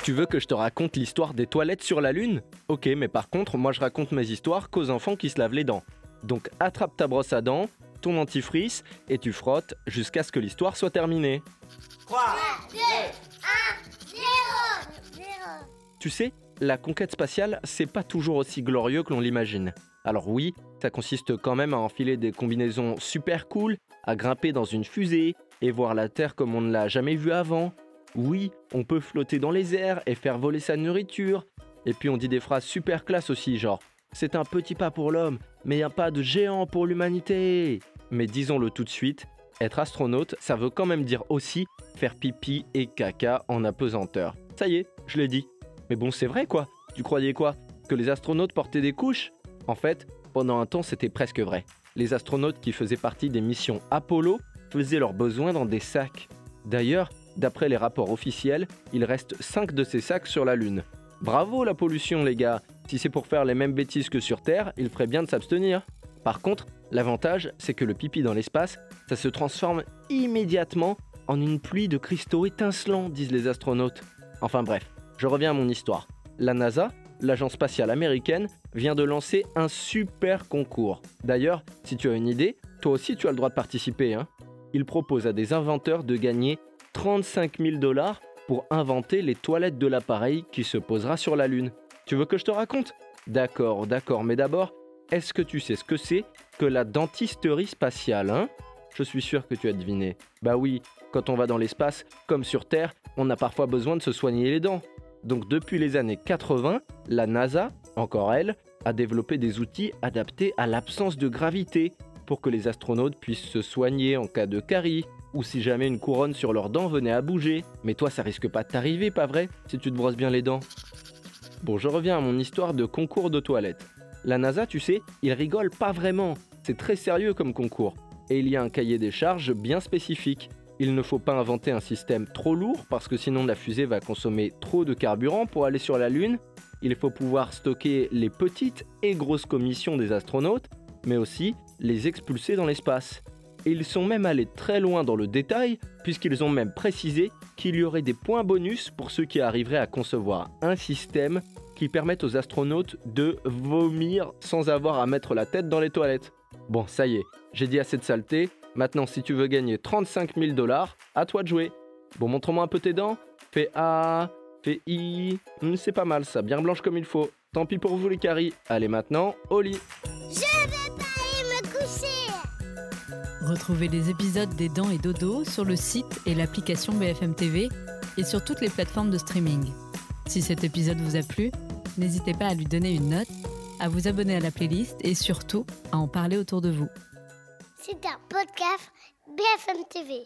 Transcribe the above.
Tu veux que je te raconte l'histoire des toilettes sur la Lune? Ok, mais par contre, moi je raconte mes histoires qu'aux enfants qui se lavent les dents. Donc attrape ta brosse à dents, ton dentifrice, et tu frottes jusqu'à ce que l'histoire soit terminée. 3, 2, 1, 0. Tu sais, la conquête spatiale, c'est pas toujours aussi glorieux que l'on l'imagine. Alors oui, ça consiste quand même à enfiler des combinaisons super cool, à grimper dans une fusée, et voir la Terre comme on ne l'a jamais vue avant. Oui, on peut flotter dans les airs et faire voler sa nourriture. Et puis on dit des phrases super classe aussi, genre « C'est un petit pas pour l'homme, mais un pas de géant pour l'humanité ». Mais disons-le tout de suite, être astronaute, ça veut quand même dire aussi faire pipi et caca en apesanteur. Ça y est, je l'ai dit. Mais bon, c'est vrai quoi. Tu croyais quoi? Que les astronautes portaient des couches? En fait, pendant un temps, c'était presque vrai. Les astronautes qui faisaient partie des missions Apollo faisaient leurs besoins dans des sacs. D'ailleurs, d'après les rapports officiels, il reste 5 de ces sacs sur la Lune. Bravo la pollution les gars! Si c'est pour faire les mêmes bêtises que sur Terre, il ferait bien de s'abstenir. Par contre, l'avantage, c'est que le pipi dans l'espace, ça se transforme immédiatement en une pluie de cristaux étincelants, disent les astronautes. Enfin bref, je reviens à mon histoire. La NASA, l'agence spatiale américaine, vient de lancer un super concours. D'ailleurs, si tu as une idée, toi aussi tu as le droit de participer. Il propose à des inventeurs de gagner 35 000 $ pour inventer les toilettes de l'appareil qui se posera sur la Lune. Tu veux que je te raconte? D'accord, mais d'abord, est-ce que tu sais ce que c'est que la dentisterie spatiale, Je suis sûr que tu as deviné. Bah oui, quand on va dans l'espace, comme sur Terre, on a parfois besoin de se soigner les dents. Donc depuis les années 80, la NASA, encore elle, a développé des outils adaptés à l'absence de gravité pour que les astronautes puissent se soigner en cas de carie ou si jamais une couronne sur leurs dents venait à bouger. Mais toi, ça risque pas de t'arriver, pas vrai, si tu te brosses bien les dents? Bon, je reviens à mon histoire de concours de toilettes. La NASA, tu sais, ils rigolent pas vraiment. C'est très sérieux comme concours. Et il y a un cahier des charges bien spécifique. Il ne faut pas inventer un système trop lourd parce que sinon la fusée va consommer trop de carburant pour aller sur la Lune. Il faut pouvoir stocker les petites et grosses commissions des astronautes, mais aussi les expulser dans l'espace. Et ils sont même allés très loin dans le détail, puisqu'ils ont même précisé qu'il y aurait des points bonus pour ceux qui arriveraient à concevoir un système qui permette aux astronautes de vomir sans avoir à mettre la tête dans les toilettes. Bon, ça y est, j'ai dit assez de saleté. Maintenant, si tu veux gagner 35 000 $, à toi de jouer. Bon, montre-moi un peu tes dents. Fais A, fais I. C'est pas mal ça, bien blanche comme il faut. Tant pis pour vous les caries. Allez maintenant, au lit. Je vais pas aller me coucher. Retrouvez les épisodes des Dents et Dodo sur le site et l'application BFM TV et sur toutes les plateformes de streaming. Si cet épisode vous a plu, n'hésitez pas à lui donner une note, à vous abonner à la playlist et surtout à en parler autour de vous. C'est un podcast BFM TV.